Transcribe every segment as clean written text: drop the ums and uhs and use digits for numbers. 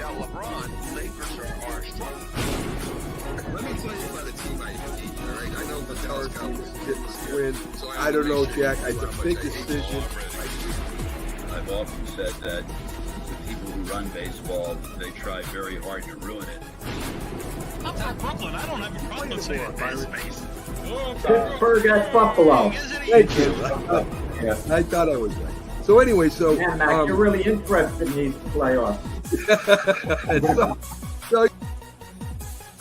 without LeBron, Lakers are strong. Let me tell you about a team I hate, all right? I know the Dallas Cowboys Get this win. So I don't know, Jack. It's How a much big I hate decision. I've often said that the people who run baseball, they try very hard to ruin it. I'm from Brooklyn. I don't have a problem saying space. Pittsburgh at Buffalo. Thank you. I thought I was right. So anyway, Yeah, Mac, you're really interested in these playoffs. so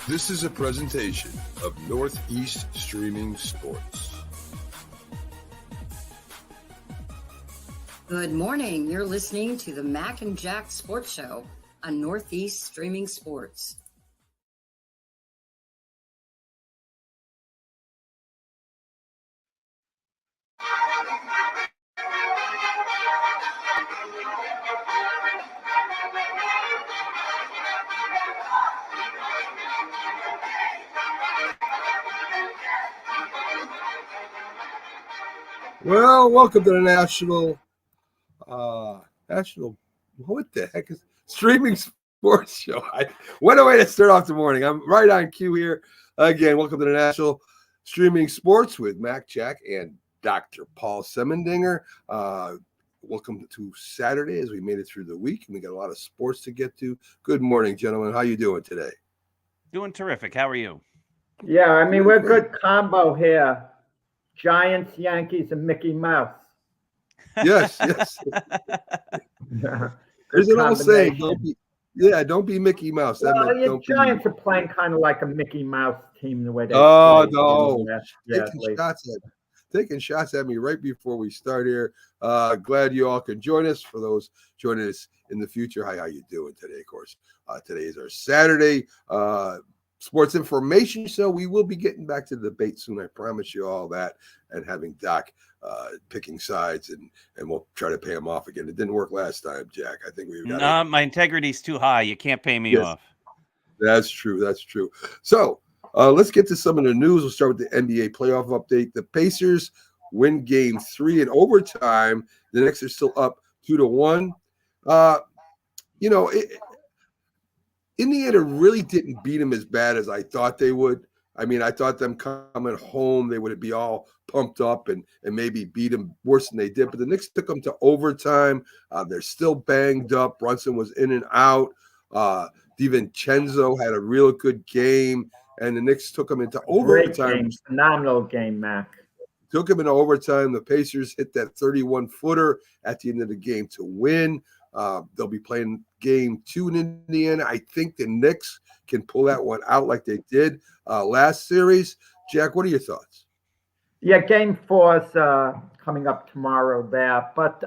This is a presentation of Northeast Streaming Sports. Good morning. You're listening to the Mac and Jack Sports Show on Northeast Streaming Sports. Well, welcome to the national, what the heck is streaming sports show? What a way to start off the morning. I'm right on cue here. Again, welcome to the national streaming sports with Mac, Jack, and Dr. Paul Semendinger. Welcome to Saturday as we made it through the week, and we got a lot of sports to get to. Good morning, gentlemen. How you doing today? Doing terrific. How are you? Yeah, I mean, we're a good combo here. Giants, Yankees, and Mickey Mouse. Yes. There's an old saying, don't be Mickey Mouse. Well, Giants are playing kind of like a Mickey Mouse team the way they Oh, play. no. Taking shots at me right before we start here. Glad you all can join us. For those joining us in the future, hi, how you doing today? Of course, today is our Saturday sports information show. We will be getting back to the debate soon. I promise you all that. And having Doc picking sides, and we'll try to pay him off again. It didn't work last time, Jack. I think we've got No, my integrity's too high. You can't pay me off. That's true. So let's get to some of the news. We'll start with the NBA playoff update. The Pacers win game 3 in overtime. The Knicks are still up 2-1. Indiana really didn't beat them as bad as I thought they would. I mean, I thought them coming home, they would be all pumped up and maybe beat them worse than they did. But the Knicks took them to overtime. They're still banged up. Brunson was in and out. DiVincenzo had a real good game. And the Knicks took them into overtime. Game. Phenomenal game, Mac. Took them into overtime. The Pacers hit that 31-footer at the end of the game to win. They'll be playing game 2 in Indiana. I think the Knicks can pull that one out like they did last series. Jack, what are your thoughts? Yeah, game 4 is coming up tomorrow there. But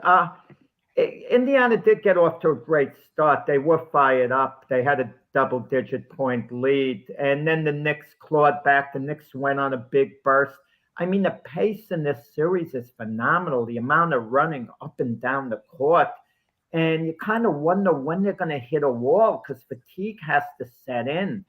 Indiana did get off to a great start. They were fired up. They had a double-digit point lead. And then the Knicks clawed back. The Knicks went on a big burst. I mean, the pace in this series is phenomenal. The amount of running up and down the court. And you kind of wonder when they're going to hit a wall because fatigue has to set in.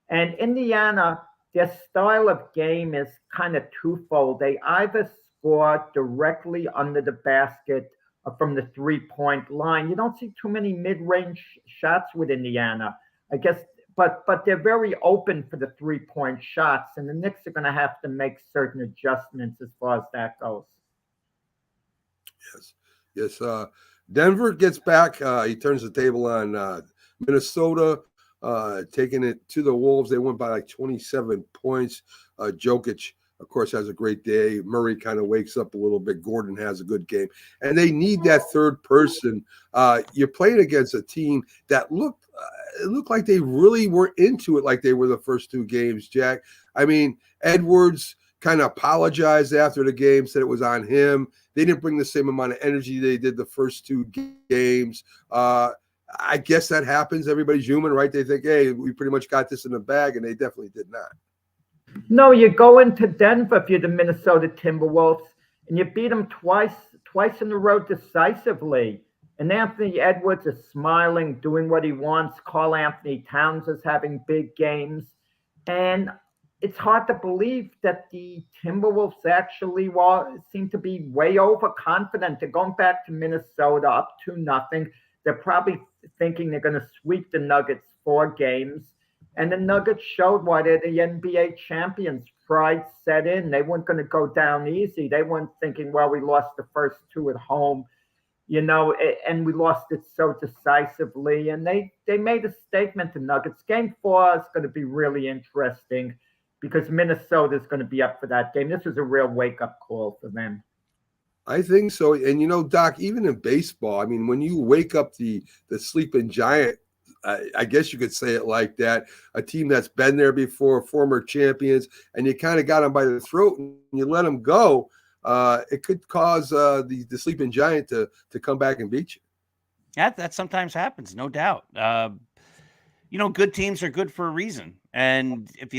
And Indiana, their style of game is kind of twofold. They either score directly under the basket or from the three-point line. You don't see too many mid-range shots with Indiana, I guess, but they're very open for the three-point shots. And the Knicks are going to have to make certain adjustments as far as that goes. Yes. Denver gets back. He turns the table on Minnesota, taking it to the Wolves. They won by like 27 points. Jokic, of course, has a great day. Murray kind of wakes up a little bit. Gordon has a good game. And they need that third person. You're playing against a team that looked like they really were into it like they were the first 2 games, Jack. I mean, Edwards kind of apologized after the game, said it was on him. They didn't bring the same amount of energy they did the first 2 games. I guess that happens. Everybody's human, right? They think, hey, we pretty much got this in the bag, and they definitely did not. No, you go into Denver if you're the Minnesota Timberwolves, and you beat them twice in a row decisively. And Anthony Edwards is smiling, doing what he wants. Karl Anthony Towns is having big games. And it's hard to believe that the Timberwolves actually seem to be way overconfident. They're going back to Minnesota up 2-0. They're probably thinking they're going to sweep the Nuggets 4 games. And the Nuggets showed why they're the NBA champions. Pride set in. They weren't going to go down easy. They weren't thinking, well, we lost the first 2 at home, and we lost it so decisively. And they made a statement, the Nuggets. Game 4 is going to be really interesting because Minnesota is going to be up for that game. This is a real wake-up call for them. I think so. And, Doc, even in baseball, I mean, when you wake up the sleeping giant, I guess you could say it like that, a team that's been there before, former champions, and you kind of got them by the throat and you let them go, it could cause the sleeping giant to come back and beat you. That sometimes happens, no doubt. Good teams are good for a reason. And if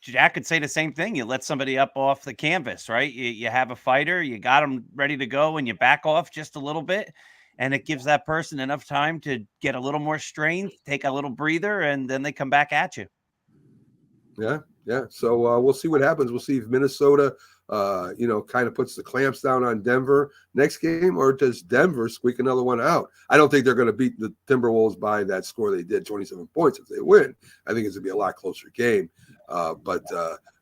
Jack could say the same thing. You let somebody up off the canvas, right? You have a fighter, you got them ready to go, and you back off just a little bit. And it gives that person enough time to get a little more strength, take a little breather, and then they come back at you. Yeah. So we'll see what happens. We'll see if Minnesota, kind of puts the clamps down on Denver next game, or does Denver squeak another one out? I don't think they're going to beat the Timberwolves by that score they did, 27 points, if they win. I think it's going to be a lot closer game, but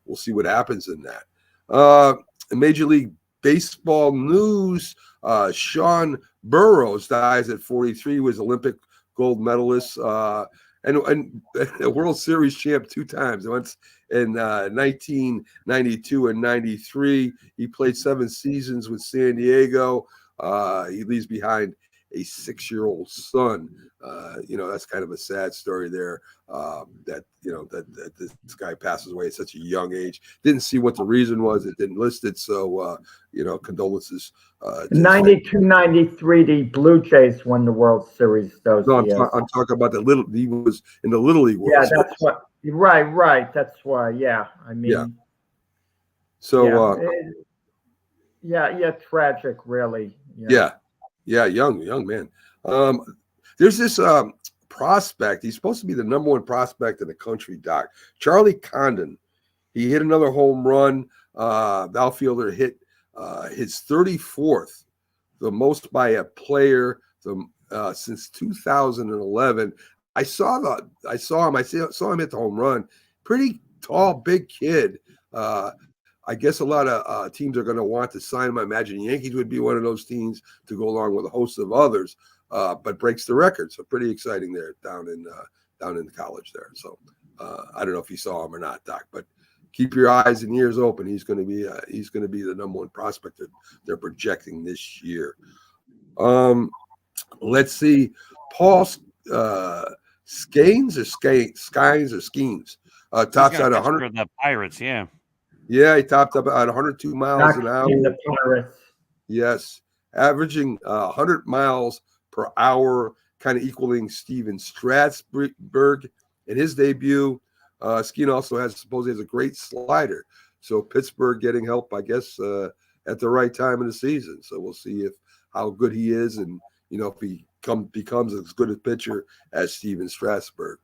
we'll see what happens in that. Major League Baseball news, Sean Burroughs dies at 43. He was Olympic gold medalist and a World Series champ 2 times. Once in 1992 and 93. He played 7 seasons with San Diego. He leaves behind a 6-year-old son. That's kind of a sad story there. That this guy passes away at such a young age. Didn't see what the reason was. It didn't list it. So, condolences. 92-93, the Blue Jays won the World Series. I'm talking about he was in the Little League World Series. That's what. Right. That's why. Yeah. I mean. Yeah. So. Tragic, really. Yeah. Young man. There's this prospect. He's supposed to be the number 1 prospect in the country, Doc. Charlie Condon. He hit another home run. The outfielder hit his 34th, the most by a player since 2011. I saw him. I saw him hit the home run. Pretty tall, big kid. I guess a lot of teams are going to want to sign him. I imagine the Yankees would be one of those teams to go along with a host of others, but breaks the record. So pretty exciting there down in the college there. So I don't know if you saw him or not, Doc, but keep your eyes and ears open. He's going to be the number 1 prospect that they're projecting this year. Let's see, Paul Skeens tops out 100. The Pirates, yeah. Yeah, he topped up at 102 miles an hour. In the Pirates. Yes, averaging 100 miles per hour, kind of equaling Steven Strasburg in his debut. Skeen also supposedly has a great slider. So Pittsburgh getting help, I guess, at the right time in the season. So we'll see how good he is, and if he becomes as good a pitcher as Steven Strasburg.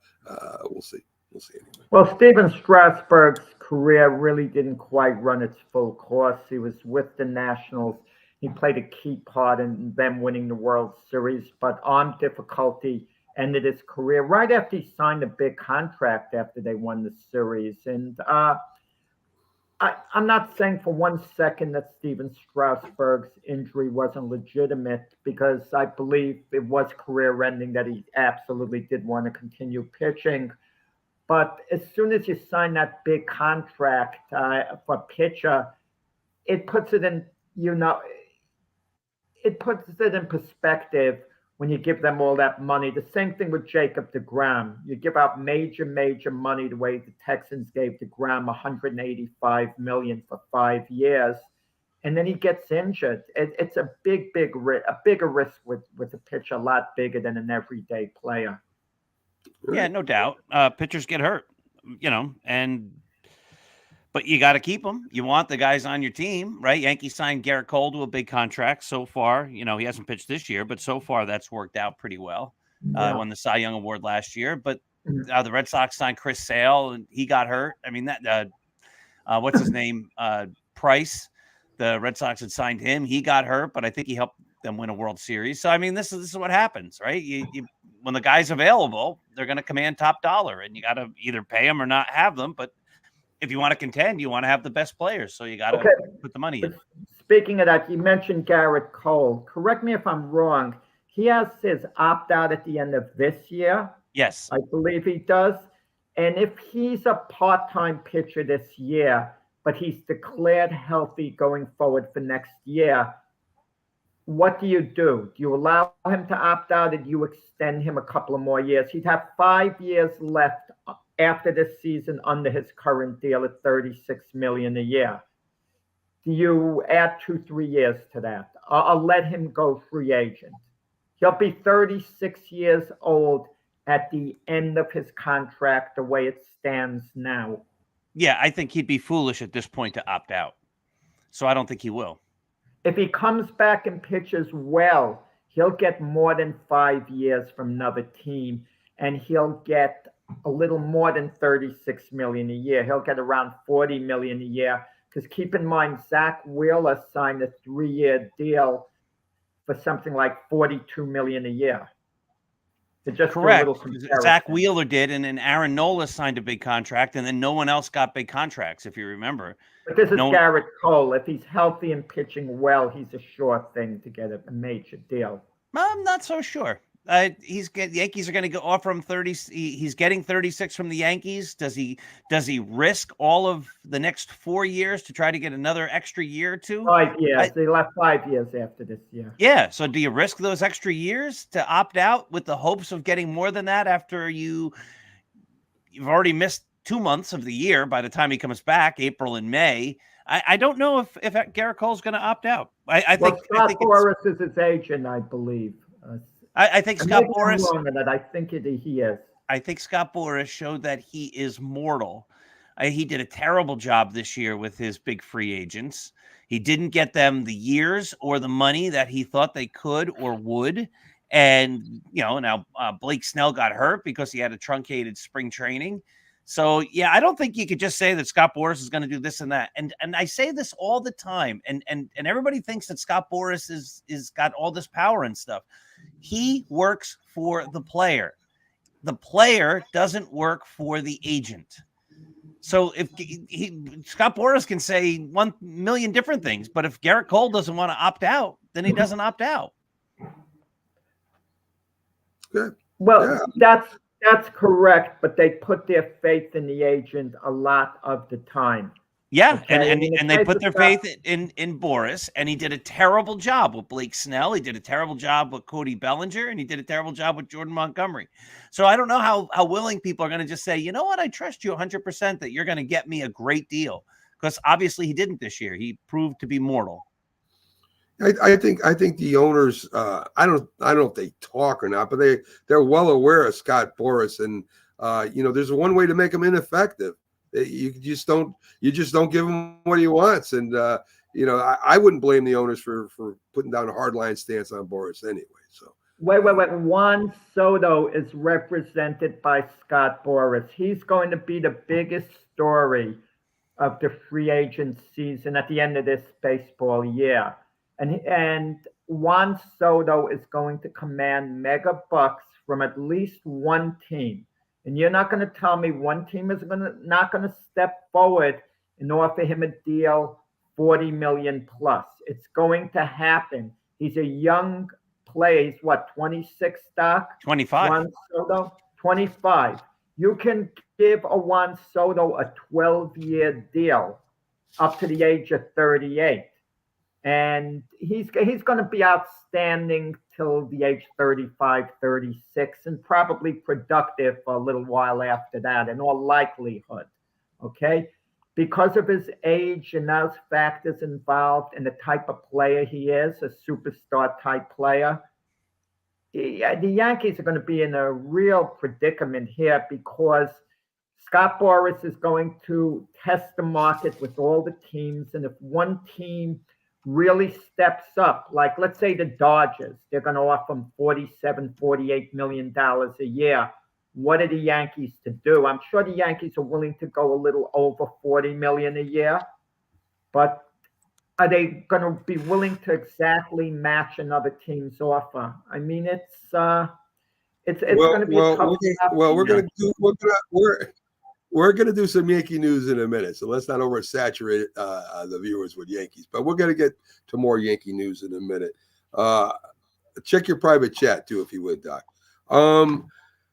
We'll see. Anyway. Well, Steven Strasburg's career really didn't quite run its full course. He was with the Nationals. He played a key part in them winning the World Series, but arm difficulty ended his career right after he signed a big contract after they won the series. And I'm not saying for 1 second that Steven Strasburg's injury wasn't legitimate, because I believe it was career-ending, that he absolutely did want to continue pitching. But as soon as you sign that big contract for pitcher, it puts it in, perspective when you give them all that money. The same thing with Jacob deGrom. You give out major money the way the Texans gave deGrom $185 million for 5 years, and then he gets injured. It's a bigger risk with a pitcher, a lot bigger than an everyday player. Yeah, no doubt. Pitchers get hurt, but you got to keep them. You want the guys on your team, right? Yankees signed Garrett Cole to a big contract so far. He hasn't pitched this year, but so far that's worked out pretty well. Won the Cy Young Award last year, but the Red Sox signed Chris Sale, and he got hurt. I mean, what's his name? Price. The Red Sox had signed him. He got hurt, but I think he helped them win a World Series. So I mean, this is what happens, right? You when the guy's available, they're going to command top dollar, and you got to either pay them or not have them. But if you want to contend, you want to have the best players, so you got to put the money in. Speaking of that, you mentioned Garrett Cole. Correct me if I'm wrong. He has his opt-out at the end of this year. Yes. I believe he does. And if he's a part-time pitcher this year, but he's declared healthy going forward for next year, what do? Do you allow him to opt out, or do you extend him a couple of more years? He'd have 5 years left after this season under his current deal at $36 million a year. Do you add 2-3 years to that? I'll let him go free agent. He'll be 36 years old at the end of his contract, the way it stands now. Yeah, I think he'd be foolish at this point to opt out. So I don't think he will. If he comes back and pitches well, he'll get more than 5 years from another team, and he'll get a little more than $36 million a year. He'll get around $40 million a year. Because keep in mind, Zach Wheeler signed a 3-year deal for something like $42 million a year. Just correct. Zach Wheeler did, and then Aaron Nola signed a big contract, and then no one else got big contracts, if you remember. But this is Garrett Cole. If he's healthy and pitching well, he's a sure thing to get a major deal. I'm not so sure. The Yankees are going to offer him 30. He's getting 36 from the Yankees. Does he risk all of the next 4 years to try to get another extra year or two? 5 years. They left 5 years after this year. Yeah. So do you risk those extra years to opt out with the hopes of getting more than that after you've already missed 2 months of the year by the time he comes back, April and May? I don't know if Garrett Cole's going to opt out. I think Scott Boras is his agent, I believe. I think Scott Boras. I think he is. I think Scott Boras showed that he is mortal. He did a terrible job this year with his big free agents. He didn't get them the years or the money that he thought they could or would. And, now Blake Snell got hurt because he had a truncated spring training. So, yeah, I don't think you could just say that Scott Boras is going to do this and that. And I say this all the time. And everybody thinks that Scott Boras is got all this power and stuff. He works for the player. The player doesn't work for the agent. So if Scott Boras can say 1 million different things, but if Garrett Cole doesn't want to opt out, then he doesn't opt out. Good. Well, yeah. That's correct, but they put their faith in the agent a lot of the time. Yeah, okay? and they put their faith in Boras, and he did a terrible job with Blake Snell. He did a terrible job with Cody Bellinger, and he did a terrible job with Jordan Montgomery. So I don't know how willing people are going to just say, you know what, I trust you 100% that you're going to get me a great deal, because obviously he didn't this year. He proved to be mortal. I think the owners, I don't know if they talk or not, but they're well aware of Scott Boras, and there's one way to make him ineffective. You just don't give him what he wants, and I wouldn't blame the owners for putting down a hardline stance on Boras anyway. So wait. Juan Soto is represented by Scott Boras. He's going to be the biggest story of the free agent season at the end of this baseball year. And Juan Soto is going to command mega bucks from at least one team. And you're not going to tell me one team is not going to step forward and offer him a deal $40 million plus. It's going to happen. He's a young player. He's 26, Doc? 25. Juan Soto, 25. You can give a Juan Soto a 12-year deal up to the age of 38. And he's going to be outstanding till the age 35, 36, and probably productive for a little while after that, in all likelihood, okay? Because of his age and those factors involved and the type of player he is, a superstar type player, the Yankees are going to be in a real predicament here because Scott Boras is going to test the market with all the teams, and if one team really steps up, like let's say the Dodgers, they're going to offer him $47-48 million a year. What are the Yankees to do? I'm sure the Yankees are willing to go a little over $40 million a year, but are they going to be willing to exactly match another team's offer? I mean, it's going to be a tough job. We're gonna do some Yankee news in a minute, so let's not oversaturate the viewers with Yankees. But we're gonna get to more Yankee news in a minute. Check your private chat too, if you would, Doc.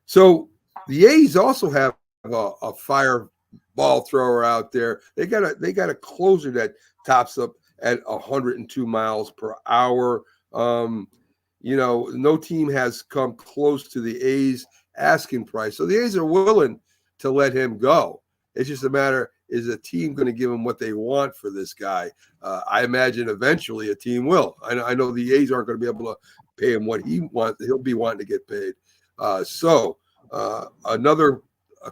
So the A's also have a fire ball thrower out there. They got a closer that tops up at 102 miles per hour. No team has come close to the A's asking price, so the A's are willing to let him go. It's just a matter, is a team going to give him what they want for this guy? I imagine eventually a team will. I know the A's aren't going to be able to pay him what he wants. He'll be wanting to get paid. Another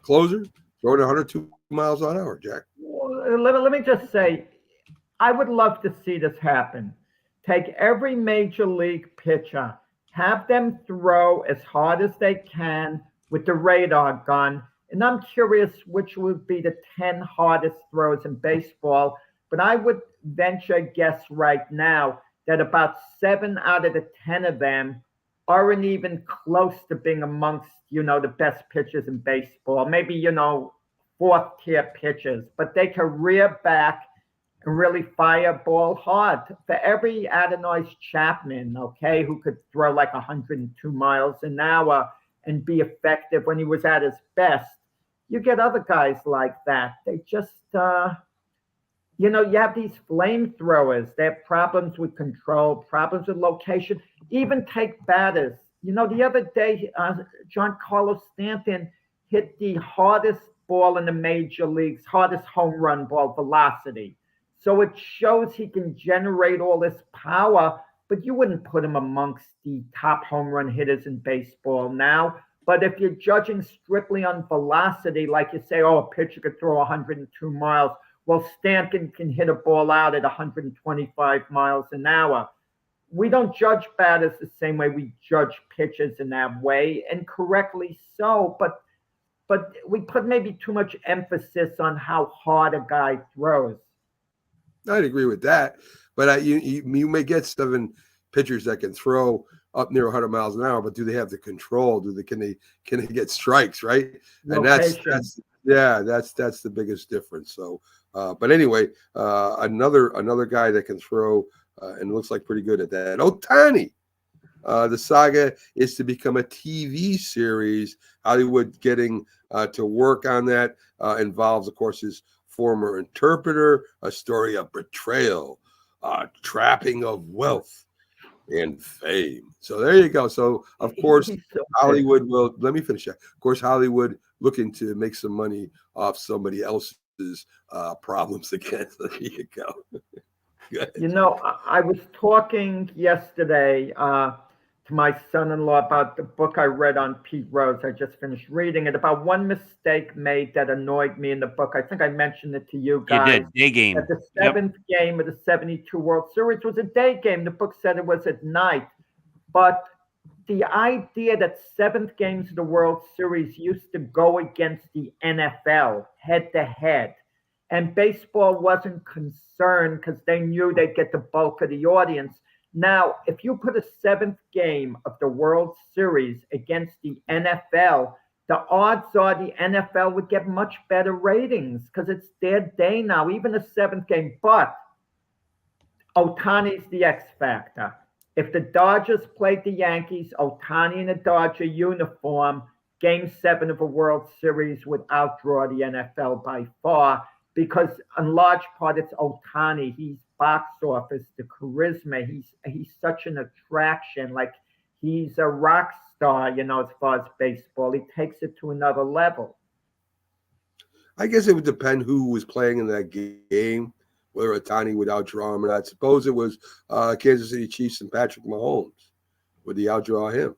closer throwing 102 miles an hour, Jack. Let me just say, I would love to see this happen. Take every major league pitcher, have them throw as hard as they can with the radar gun. And I'm curious which would be the 10 hardest throws in baseball. But I would venture a guess right now that about 7 out of the 10 of them aren't even close to being amongst, the best pitchers in baseball. Maybe, 4th tier pitchers. But they can rear back and really fire ball hard. For every Adonis Chapman, okay, who could throw like 102 miles an hour and be effective when he was at his best, you get other guys like that. They just, you have these flamethrowers. They have problems with control, problems with location, even take batters. The other day, Giancarlo Stanton hit the hardest ball in the major leagues, hardest home run ball, velocity. So it shows he can generate all this power, but you wouldn't put him amongst the top home run hitters in baseball now. But if you're judging strictly on velocity, like you say, a pitcher could throw 102 miles. Well, Stanton can hit a ball out at 125 miles an hour. We don't judge batters the same way we judge pitchers in that way, and correctly so. But we put maybe too much emphasis on how hard a guy throws. I'd agree with that. But you may get 7 pitchers that can throw up near 100 miles an hour, but do they have the control? Can they get strikes, right? And that's the biggest difference. So, but anyway, another guy that can throw and looks like pretty good at that. Ohtani. The saga is to become a TV series. Hollywood getting to work on that involves, of course, his former interpreter, a story of betrayal, trapping of wealth, and fame. So there you go. So of course, Hollywood will. Let me finish that. Of course, Hollywood looking to make some money off somebody else's problems again. So there you go. I was talking yesterday to my son-in-law about the book I read on Pete Rose. I just finished reading it, about one mistake made that annoyed me in the book. I think I mentioned it to you guys. You did. Day game. That the 7th game of the 72 World Series was a day game. The book said it was at night. But the idea that 7th games of the World Series used to go against the NFL head-to-head, and baseball wasn't concerned because they knew they'd get the bulk of the audience. Now, if you put a 7th game of the World Series against the NFL, the odds are the NFL would get much better ratings because it's their day now, even a 7th game. But Ohtani's the X factor. If the Dodgers played the Yankees, Ohtani in a Dodger uniform, Game 7 of a World Series would outdraw the NFL by far, because in large part it's Ohtani. He's box office, the charisma. He's such an attraction. Like, he's a rock star, as far as baseball. He takes it to another level. I guess it would depend who was playing in that game, whether Ohtani would outdraw him or not. Suppose it was Kansas City Chiefs and Patrick Mahomes. Would he outdraw him?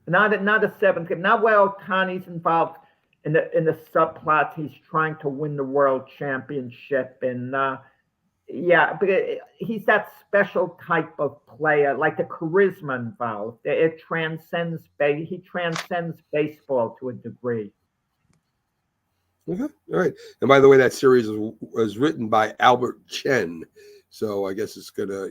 Not a 7th game. Not where Ohtani's involved in the subplot. He's trying to win the world championship, and but he's that special type of player, like the charisma involved. It transcends. He transcends baseball to a degree. Okay. All right. And by the way, that series was written by Albert Chen, So I guess it's gonna,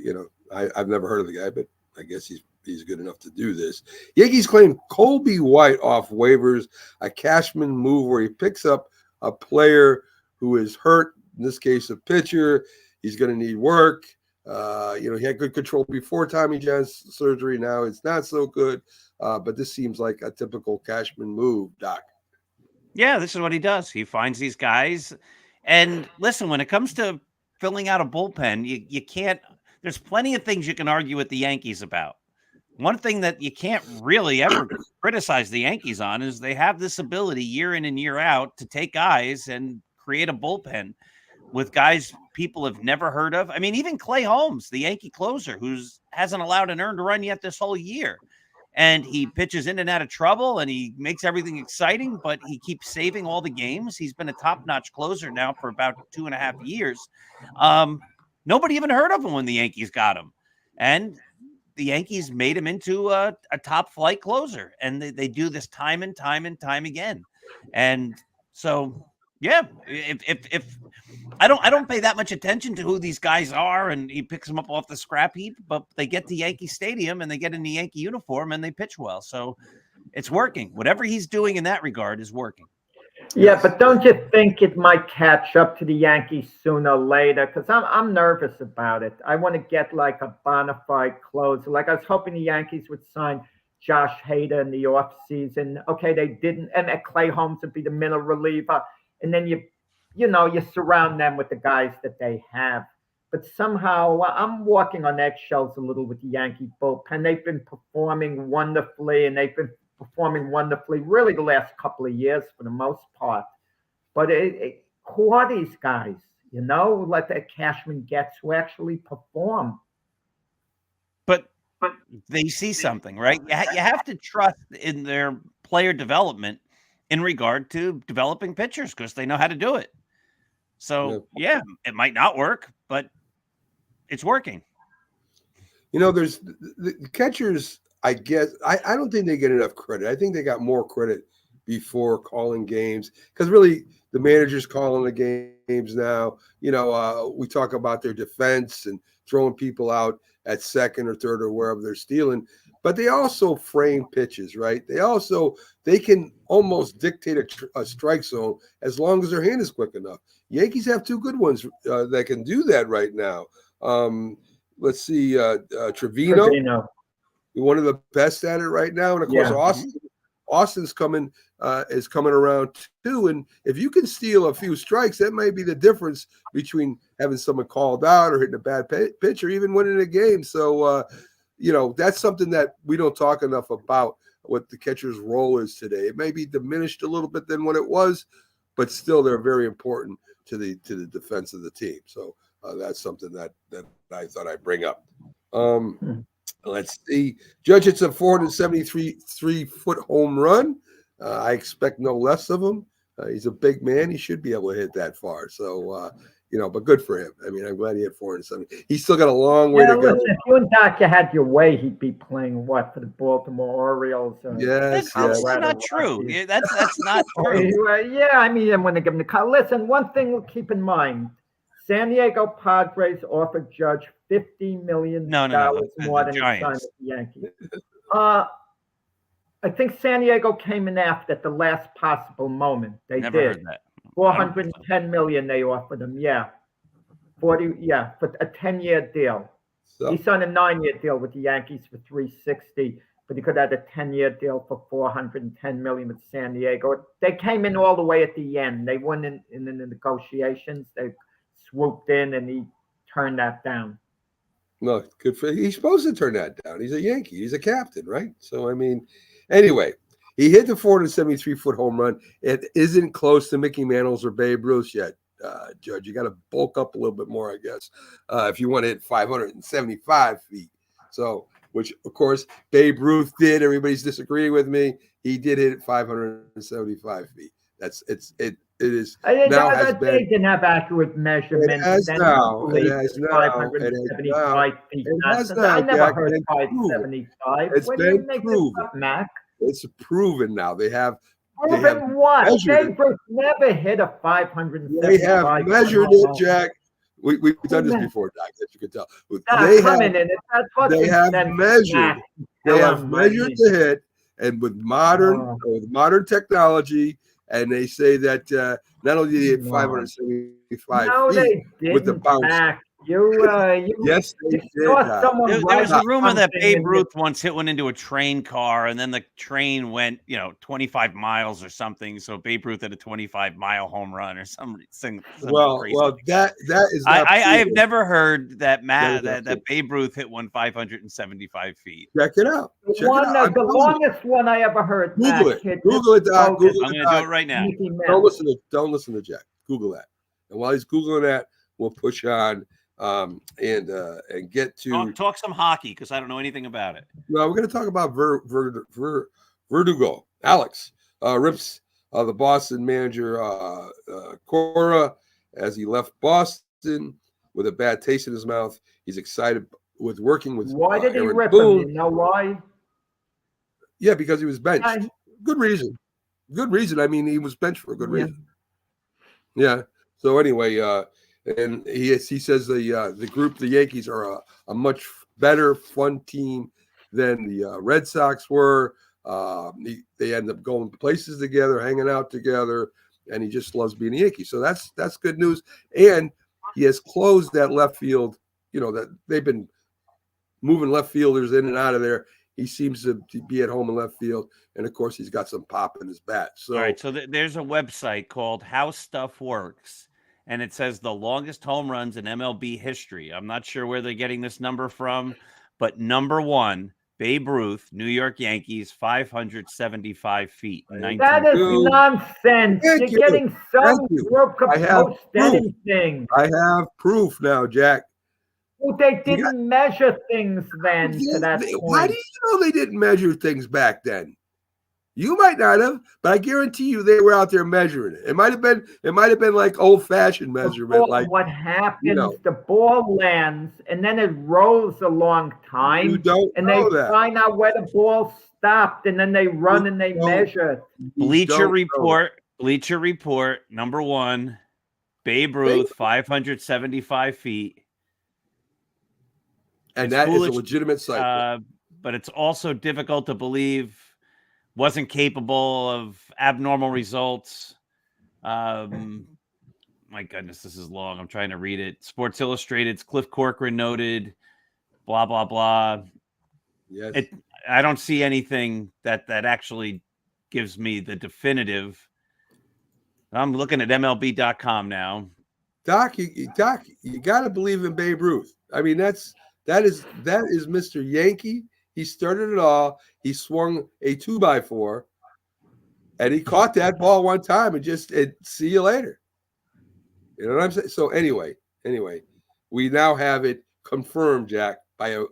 I've never heard of the guy, but I guess he's good enough to do this. Yankees claim Colby White off waivers, a Cashman move where he picks up a player who is hurt, in this case, a pitcher. He's going to need work. He had good control before Tommy John's surgery. Now it's not so good, but this seems like a typical Cashman move, Doc. Yeah, this is what he does. He finds these guys. And listen, when it comes to filling out a bullpen, you can't – there's plenty of things you can argue with the Yankees about. One thing that you can't really ever criticize the Yankees on is they have this ability year in and year out to take guys and create a bullpen with guys people have never heard of. I mean, even Clay Holmes, the Yankee closer, hasn't allowed an earned run yet this whole year. And he pitches in and out of trouble, and he makes everything exciting, but he keeps saving all the games. He's been a top-notch closer now for about 2.5 years. Nobody even heard of him when the Yankees got him. And the Yankees made him into a top-flight closer. And they do this time and time again. And so, yeah, if I don't pay that much attention to who these guys are, and he picks them up off the scrap heap, but they get to Yankee Stadium and they get in the Yankee uniform and they pitch well. So it's working. Whatever he's doing in that regard is working. Yeah, but don't you think it might catch up to the Yankees sooner or later? Because I'm nervous about it. I want to get like a bona fide closer. Like I was hoping the Yankees would sign Josh Hader in the offseason. Okay, they didn't. And Clay Holmes would be the middle reliever. And then you surround them with the guys that they have. But somehow I'm walking on eggshells a little with the Yankee bullpen. They've been performing wonderfully, and they've been performing wonderfully really the last couple of years for the most part. But who are these guys, like that Cashman gets who actually perform? But they see something, right? You have to trust in their player development in regard to developing pitchers because they know how to do it. So, yeah, it might not work, but it's working. There's the catchers, I guess, I don't think they get enough credit. I think they got more credit before calling games because really the manager's calling the games now. We talk about their defense and throwing people out at second or third or wherever they're stealing. But they also frame pitches, right? They can almost dictate a strike zone as long as their hand is quick enough. Yankees have two good ones that can do that right now. Let's see, Trevino, one of the best at it right now, and of course Austin's coming around too. And if you can steal a few strikes, that might be the difference between having someone called out or hitting a bad pitch or even winning a game. So. That's something that we don't talk enough about, what the catcher's role is today. It may be diminished a little bit than what it was, but still they're very important to the defense of the team. So that's something that I thought I'd bring up. Let's see. Judge hits a 473-foot home run. I expect no less of him. He's a big man. He should be able to hit that far. So, but good for him. I mean, I'm glad he had 470. He's still got a long way to go. Listen, if you and Doc had your way, he'd be playing for the Baltimore Orioles? Yes, that's not true. Yeah, that's not true. Yeah, I mean, I'm going to give him the call. Listen, one thing we'll keep in mind: San Diego Padres offered Judge $50 million more than he signed with the Yankees. I think San Diego came in after at the last possible moment. They Never did. heard that. $410 million they offered him. For a 10-year deal. So, he signed a 9-year deal with the Yankees for $360, but he could have had a 10-year deal for $410 million with San Diego. They came in all the way at the end. They won in the negotiations. They swooped in, and he turned that down. No, good for. He's supposed to turn that down. He's a Yankee. He's a captain, right? So I mean, anyway. He hit the 473-foot home run. It isn't close to Mickey Mantle's or Babe Ruth yet, Judge. You got to bulk up a little bit more, I guess, if you want to hit 575 feet. So, which, of course, Babe Ruth did. Everybody's disagreeing with me. He did hit 575 feet. It is now has been. They didn't have accurate measurements. It has now. It has now. 575 feet. I never heard 575. It's been proven. Mac? It's proven now. They have proven what? Babe Ruth never hit a 575. They have measured it, Jack. We've done this before, Doc, as you can tell. Doc, coming in, that's what they have measured. They have measured the hit, and with modern technology, and they say that not only did he hit 575 feet with the bounce. Yes, they did. There was a rumor that Babe Ruth once hit one into a train car, and then the train went, 25 miles or something. So Babe Ruth had a 25-mile home run or something. Well, that is. I have never heard that that Babe Ruth hit one 575 feet. Check it out. The longest one I ever heard. Google it, Doc. I'm going to do it right now. Don't listen to Jack. Google that. And while he's Googling that, we'll push on and get to talk some hockey, because I don't know anything about it. Well, we're going to talk about Verdugo. Alex rips the Boston manager Cora as he left Boston with a bad taste in his mouth. He's excited with working with. Why did he Aaron rip Boone. him? You know why? Yeah, because he was benched. Good reason. I mean, he was benched for a good reason. Yeah. So anyway, and he says the group, the Yankees, are a much better, fun team than the Red Sox were. They end up going places together, hanging out together, and he just loves being a Yankee. So that's good news. And he has closed that left field. That they've been moving left fielders in and out of there. He seems to be at home in left field, and of course, he's got some pop in his bat. So, all right. So there's a website called How Stuff Works, and it says the longest home runs in MLB history. I'm not sure where they're getting this number from, but number one, Babe Ruth, New York Yankees, 575 feet. That is nonsense. You're getting some group of anything. I have proof now, Jack. Well, they didn't measure things then to that point. Why do you know they didn't measure things back then? You might not have, but I guarantee you they were out there measuring it. It might have been like old-fashioned measurement. Like what happens, the ball lands and then it rolls a long time. You don't and know they find out where the ball stopped, and then they run and they measure. Bleacher Report, number one, Babe Ruth, 575 feet. And that is a legitimate site. But it's also difficult to believe wasn't capable of abnormal results. My goodness, this is long. I'm trying to read it. Sports Illustrated's Cliff Corcoran noted, blah, blah, blah. Yes. I don't see anything that actually gives me the definitive. I'm looking at MLB.com now. Doc, you got to believe in Babe Ruth. I mean, that is Mr. Yankee. He started it all. He swung a 2x4, and he caught that ball one time and see you later. You know what I'm saying? So anyway, we now have it confirmed, Jack, by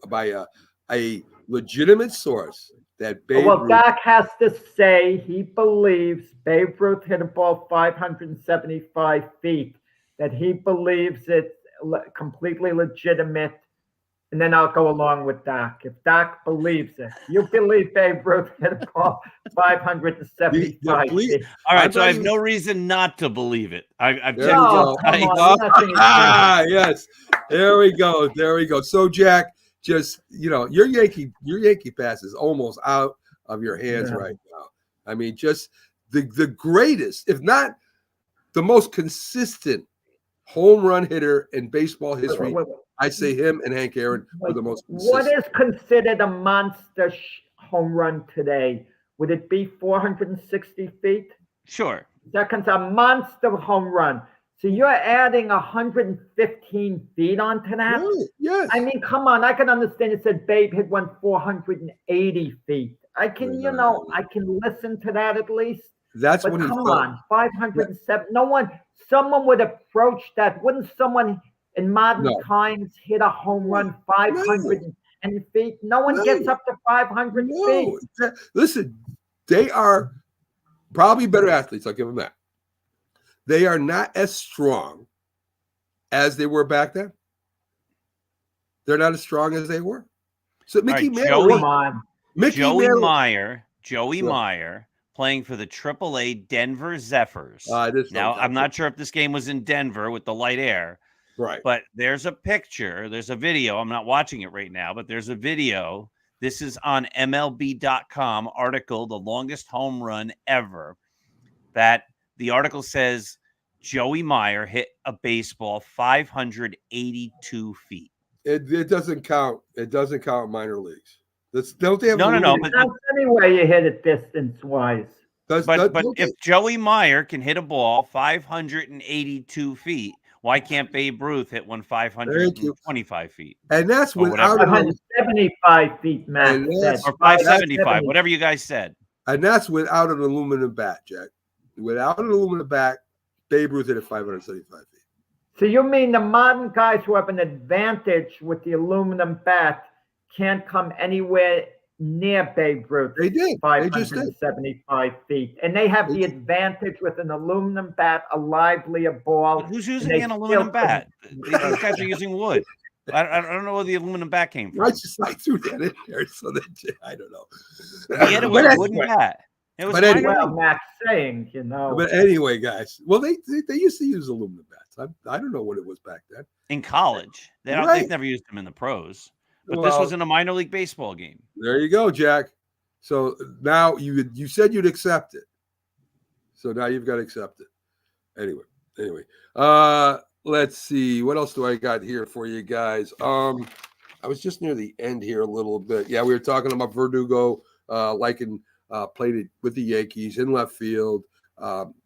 a legitimate source that Babe Ruth. Doc has to say he believes Babe Ruth hit a ball 575 feet. That he believes it's completely legitimate. And then I'll go along with Doc. If Doc believes it, you believe Babe Ruth hit a ball 575 feet. All right, so I have no reason not to believe it. I've yes. There we go. So Jack, just your Yankee pass is almost out of your hands right now. I mean, just the greatest, if not the most consistent home run hitter in baseball history. I say him and Hank Aaron are the most consistent. What is considered a monster home run today? Would it be 460 feet? Sure. That's a monster home run. So you're adding 115 feet onto that? Yes. I mean, come on. I can understand you said Babe hit one 480 feet. I can listen to that at least. That's what he come on, 507. Someone would approach that. Wouldn't someone in modern times hit a home run 500 feet? No one gets up to 500 feet. Listen, they are probably better athletes. I'll give them that. They are not as strong as they were back then. They're not as strong as they were. So Joey Meyer playing for the AAA Denver Zephyrs. Now, I'm not sure if this game was in Denver with the light air, Right. But there's a picture, there's a video. I'm not watching it right now, but there's a video. This is on MLB.com article, the longest home run ever. That the article says Joey Meyer hit a baseball 582 feet. It doesn't count. It doesn't count minor leagues. Don't they have No. That's any way you hit it distance-wise. But If Joey Meyer can hit a ball 582 feet, why can't Babe Ruth hit one 525 feet? And that's Or without whatever. 175 feet, Matt And said. that's- Or 575, whatever you guys said. and that's without an aluminum bat, Jack. Without an aluminum bat, Babe Ruth hit it 575 feet. So you mean the modern guys who have an advantage with the aluminum bat can't come anywhere near Babe Ruth? They did. They just did. 575 feet. And they have the advantage with an aluminum bat, a livelier ball. But who's and using they an aluminum still bat? These guys are using wood. I don't know where the aluminum bat came from. I threw that in there so that I don't know. He hit it with a wooden bat. It was But anyway- minor Well, league. Max saying, you know. But anyway, guys, well, they used to use aluminum bats. I don't know what it was back then. In college. Right. They've never used them in the pros. But this Well, was in a minor league baseball game. There you go, Jack. So now you said you'd accept it. So now you've got to accept it. Anyway. Let's see. What else do I got here for you guys? I was just near the end here a little bit. Yeah, we were talking about Verdugo played it with the Yankees in left field,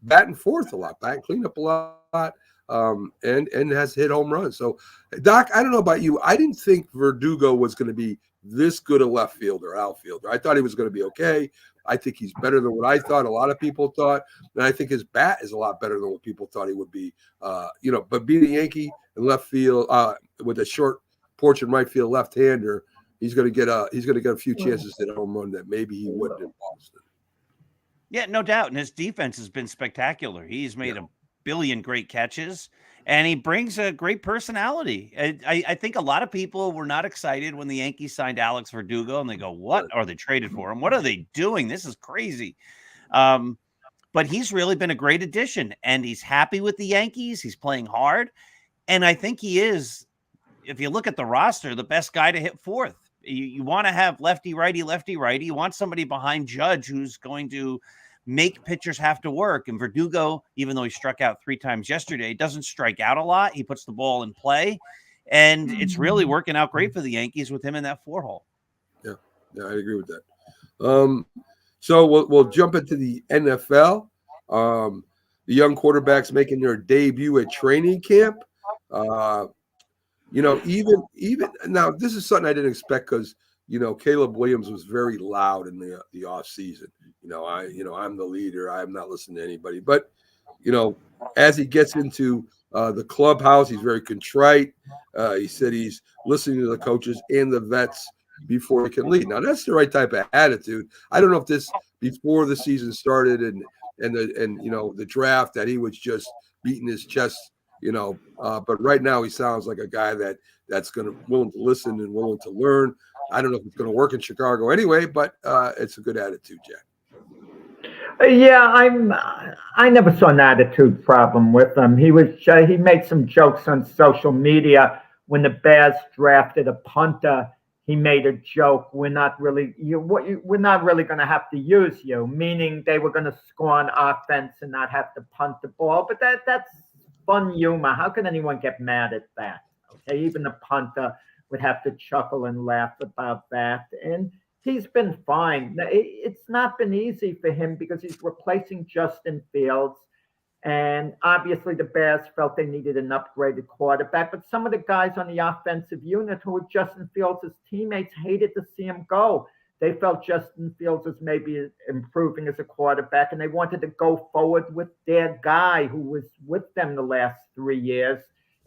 batting fourth a lot, batting cleanup a lot, and has hit home runs. So, Doc, I don't know about you. I didn't think Verdugo was going to be this good a left fielder, outfielder. I thought he was going to be okay. I think he's better than what I thought. A lot of people thought, and I think his bat is a lot better than what people thought he would be. But being a Yankee in left field with a short porch in right field left-hander, he's going to get a few chances to hit a home run that maybe he wouldn't in Boston. Yeah, no doubt. And his defense has been spectacular. He's made a billion great catches, and he brings a great personality. I think a lot of people were not excited when the Yankees signed Alex Verdugo, and they go, what are they traded for him? What are they doing? This is crazy. But he's really been a great addition, and he's happy with the Yankees. He's playing hard. And I think he is, if you look at the roster, the best guy to hit fourth. You want to have lefty, righty. You want somebody behind Judge who's going to make pitchers have to work. And Verdugo, even though he struck out 3 times yesterday, doesn't strike out a lot. He puts the ball in play, and it's really working out great for the Yankees with him in that 4-hole. Yeah, I agree with that. So we'll jump into the NFL. The young quarterbacks making their debut at training camp. Even now, this is something I didn't expect because Caleb Williams was very loud in the off season. I'm the leader. I'm not listening to anybody. But as he gets into the clubhouse, he's very contrite. He said he's listening to the coaches and the vets before he can lead. Now that's the right type of attitude. I don't know if this before the season started and the draft that he was just beating his chest. But right now he sounds like a guy that's willing to listen and willing to learn. I don't know if it's going to work in Chicago anyway, but it's a good attitude, Jack. Yeah, I never saw an attitude problem with him. He made some jokes on social media when the Bears drafted a punter. He made a joke. We're not really going to have to use you, meaning they were going to score on offense and not have to punt the ball. But that's fun humor. How can anyone get mad at that? Okay, even the punter would have to chuckle and laugh about that. And he's been fine. It's not been easy for him because he's replacing Justin Fields. And obviously the Bears felt they needed an upgraded quarterback. But some of the guys on the offensive unit who were Justin Fields' teammates hated to see him go. They felt Justin Fields was maybe improving as a quarterback, and they wanted to go forward with their guy who was with them the last 3 years.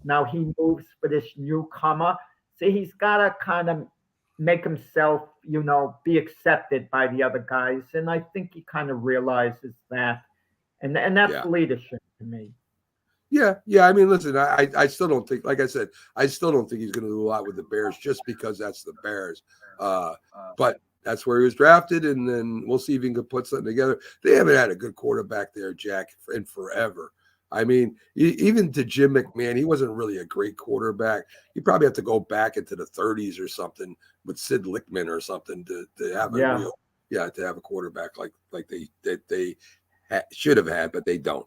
Now he moves for this newcomer. See, he's got to kind of make himself, be accepted by the other guys. And I think he kind of realizes that. And that's leadership to me. Yeah. I mean, listen, I still don't think, like I said, I still don't think he's going to do a lot with the Bears just because that's the Bears. But that's where he was drafted, and then we'll see if he can put something together. They haven't had a good quarterback there, Jack, in forever. I mean, even to Jim McMahon, he wasn't really a great quarterback. You probably have to go back into the 30s or something with Sid Lichtman or something to have a real, to have a quarterback like they should have had, but they don't.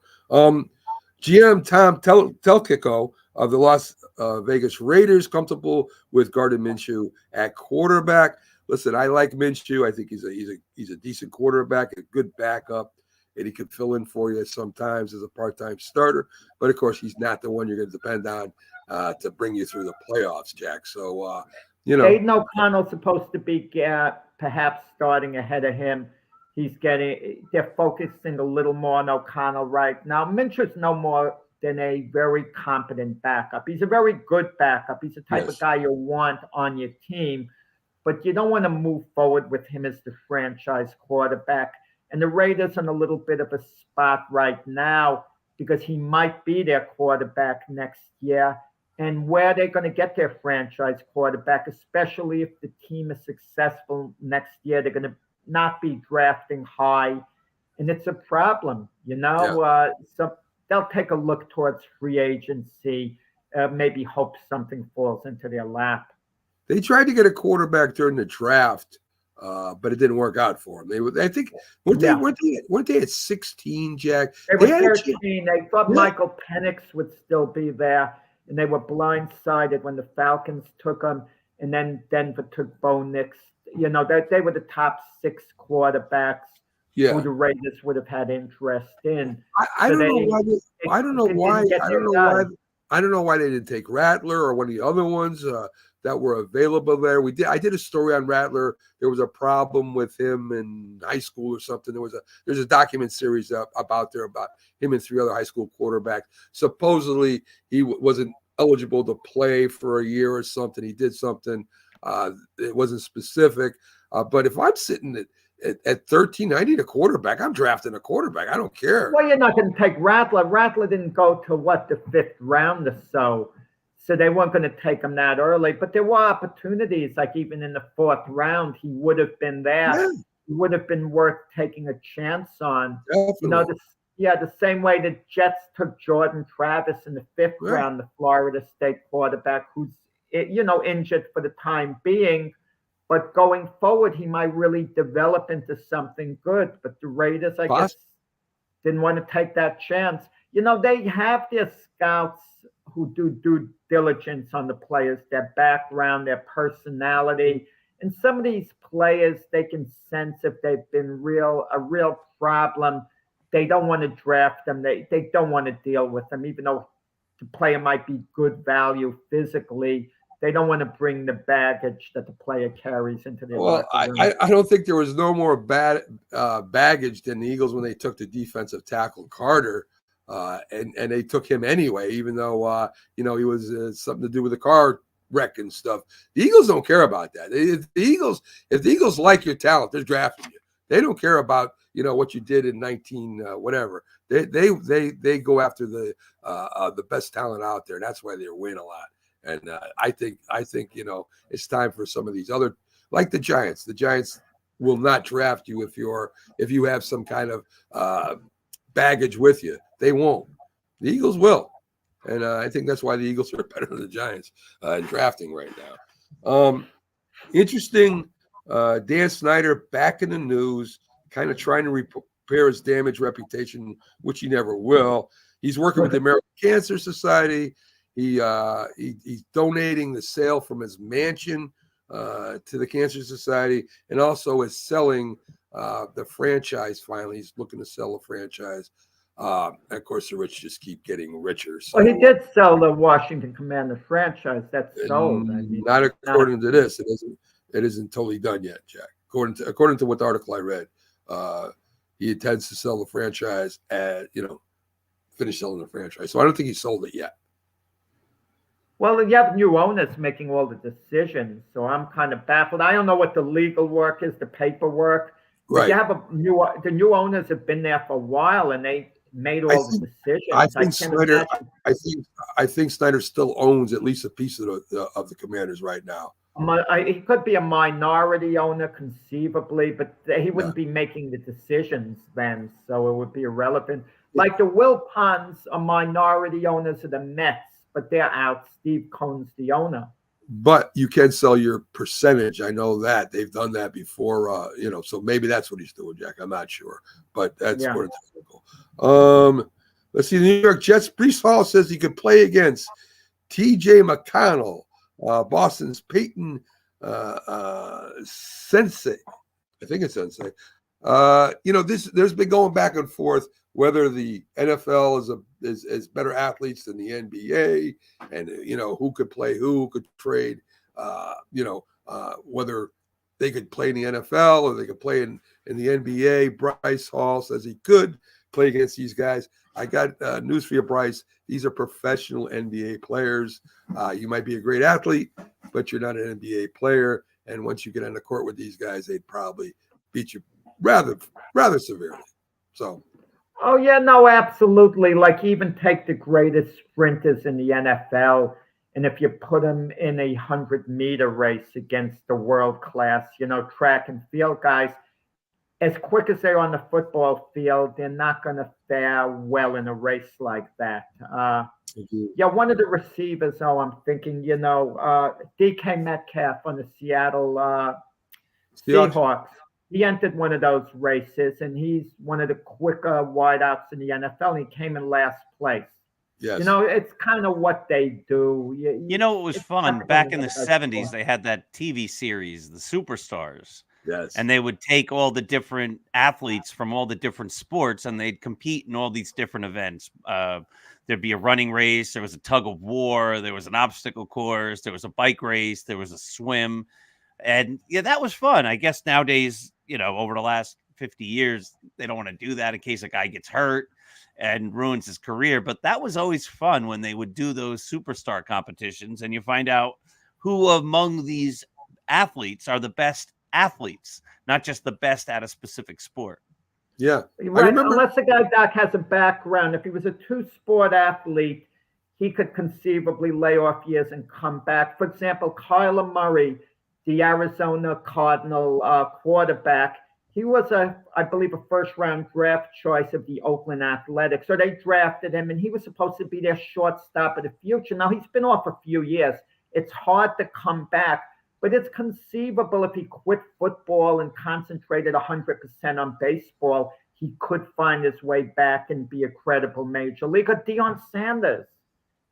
GM Tom Telkico of the Las Vegas Raiders comfortable with Gardner Minshew at quarterback. Listen, I like Minshew. I think he's a decent quarterback, a good backup, and he can fill in for you sometimes as a part-time starter. But of course, he's not the one you're going to depend on to bring you through the playoffs, Jack. So Aiden O'Connell's supposed to be perhaps starting ahead of him. They're focusing a little more on O'Connell right now. Minshew's no more than a very competent backup. He's a very good backup. He's the type of guy you want on your team, but you don't want to move forward with him as the franchise quarterback. And the Raiders are in a little bit of a spot right now because he might be their quarterback next year. And where they're going to get their franchise quarterback, especially if the team is successful next year, they're going to not be drafting high. And it's a problem, so they'll take a look towards free agency, maybe hope something falls into their lap. They tried to get a quarterback during the draft, but it didn't work out for them. Weren't they at 16, Jack? They were 13. They thought Michael Penix would still be there, and they were blindsided when the Falcons took him, and then Denver took Bo Nix. They were the top 6 quarterbacks who the Raiders would have had interest in. I don't know why they didn't take Rattler or one of the other ones that were available there. I did a story on Rattler. There was a problem with him in high school or something. There's a document series about him and 3 other high school quarterbacks. Supposedly he wasn't eligible to play for a year or something. He did something. It wasn't specific. But if I'm sitting at 13, I need a quarterback. I'm drafting a quarterback. I don't care. Well, you're not going to take Rattler. Rattler didn't go to the 5th round or so. So they weren't going to take him that early. But there were opportunities, like even in the 4th round, he would have been there. Yeah. He would have been worth taking a chance on. Definitely. The same way the Jets took Jordan Travis in the 5th round, the Florida State quarterback, who's injured for the time being. But going forward, he might really develop into something good. But the Raiders, I guess, didn't want to take that chance. They have their scouts who do due diligence on the players, their background, their personality. And some of these players, they can sense if they've been a real problem. They don't want to draft them. They don't want to deal with them, even though the player might be good value physically. They don't want to bring the baggage that the player carries into their Well, I don't think there was no more baggage than the Eagles when they took the defensive tackle Carter, and they took him anyway, even though he was something to do with the car wreck and stuff. The Eagles don't care about that. If the Eagles like your talent, they're drafting you. They don't care about what you did in 19 whatever. They go after the best talent out there. And that's why they win a lot. And I think it's time for some of these other, like the Giants. The Giants will not draft you if you have some kind of baggage with you. They won't. The Eagles will, and I think that's why the Eagles are better than the Giants in drafting right now. Interesting. Dan Snyder back in the news, kind of trying to repair his damaged reputation, which he never will. He's working with the American Cancer Society. He's donating the sale from his mansion to the Cancer Society, and also is selling the franchise. Finally, he's looking to sell the franchise. And of course, the rich just keep getting richer. So, well, he did sell the Washington Commander franchise. That's sold. Not according to this. It isn't totally done yet, Jack. According to what the article I read, he intends to sell the franchise finish selling the franchise. So I don't think he sold it yet. Well, you have new owners making all the decisions, so I'm kind of baffled. I don't know what the legal work is, the paperwork. Right. You have the new owners have been there for a while, and they made all the decisions. I think Snyder still owns at least a piece of the Commanders right now. He could be a minority owner conceivably, but he wouldn't be making the decisions then, so it would be irrelevant. Like the Wilpons are minority owners of the Mets, but they're out. Steve Cohen's the owner. But you can sell your percentage. I know that they've done that before. So maybe that's what he's doing, Jack. I'm not sure, but that's sort of typical. Let's see. The New York Jets. Breece Hall says he could play against T.J. McConnell, Boston's Peyton Sensei. I think it's Sensei. There's been going back and forth whether the NFL is better athletes than the NBA, and who could play who could trade. Whether they could play in the NFL or they could play in the NBA. Bryce Hall says he could play against these guys. I got news for you, Bryce. These are professional NBA players. You might be a great athlete, but you're not an NBA player. And once you get on the court with these guys, they'd probably beat you rather severely. So. Oh, yeah, no, absolutely. Like, even take the greatest sprinters in the NFL, and if you put them in a 100-meter race against the world-class, track and field guys, as quick as they are on the football field, they're not going to fare well in a race like that. One of the receivers, I'm thinking, DK Metcalf on the Seattle Seahawks. He entered one of those races, and he's one of the quicker wideouts in the NFL. And he came in last place. Yes. It's kind of what they do. It was fun. Back in the 70s, they had that TV series, The Superstars. Yes. And they would take all the different athletes from all the different sports, and they'd compete in all these different events. There'd be a running race. There was a tug of war. There was an obstacle course. There was a bike race. There was a swim. And that was fun. I guess nowadays, over the last 50 years, they don't want to do that in case a guy gets hurt and ruins his career. But that was always fun when they would do those superstar competitions, and you find out who among these athletes are the best athletes, not just the best at a specific sport. Yeah. Right. Unless the guy, Doc, has a background. If he was a two-sport athlete, he could conceivably lay off years and come back. For example, Kyler Murray, the Arizona Cardinal quarterback, he was I believe a first-round draft choice of the Oakland Athletics. So they drafted him, and he was supposed to be their shortstop of the future. Now, he's been off a few years. It's hard to come back, but it's conceivable if he quit football and concentrated 100% on baseball, he could find his way back and be a credible major leaguer. Deion Sanders,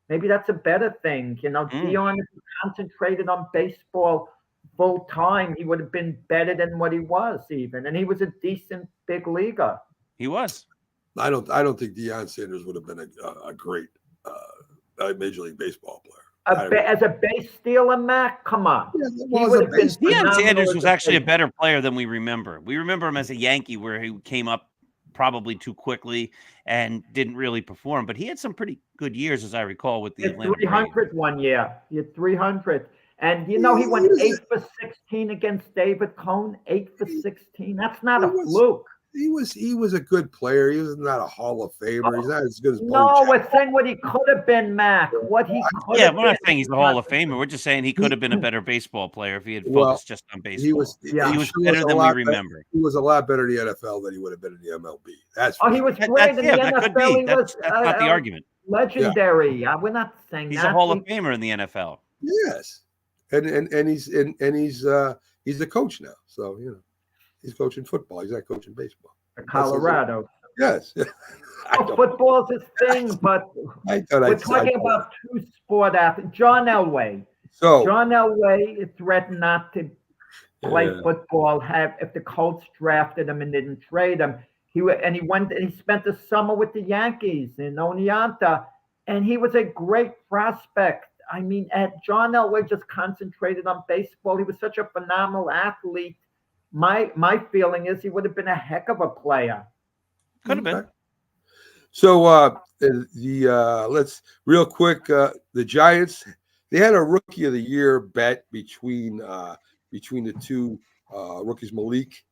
maybe that's a better thing. Deion, if he concentrated on baseball full time, he would have been better than what he was even, and he was a decent big leaguer. He was. I don't think Deion Sanders would have been a great Major League Baseball player. As a base stealer, Mac, come on. Deion Sanders was actually a better player than we remember. We remember him as a Yankee, where he came up probably too quickly and didn't really perform. But he had some pretty good years, as I recall, with the Atlanta 300 one year. He had 300. And, he went 8 for 16 against David Cohn, 8 for 16. That's not a fluke. He was a good player. He was not a Hall of Famer. He's not as good as Bo No, we're Jackson. saying what he could have been, Mac. What he could have we're not been. saying he's a Hall of Famer. We're just saying he could have been a better baseball player if he had focused just on baseball. He was better than we remember. He was a lot better in the NFL than he would have been in the MLB. He was That- great in the that could NFL. be. He That's was not the argument. legendary. We're not saying He's that. a Hall of Famer in the NFL. Yes, and he's a coach now. So he's coaching football. He's not coaching baseball. Colorado. Yes. Football's his thing, but we're talking about two-sport athletes. John Elway. John Elway threatened not to play football. If the Colts drafted him and didn't trade him, he spent the summer with the Yankees in Oneonta, and he was a great prospect. I mean, John Elway just concentrated on baseball. He was such a phenomenal athlete. My feeling is he would have been a heck of a player. Could have been. So let's real quick. The Giants, they had a Rookie of the Year bet between the two rookies, Malik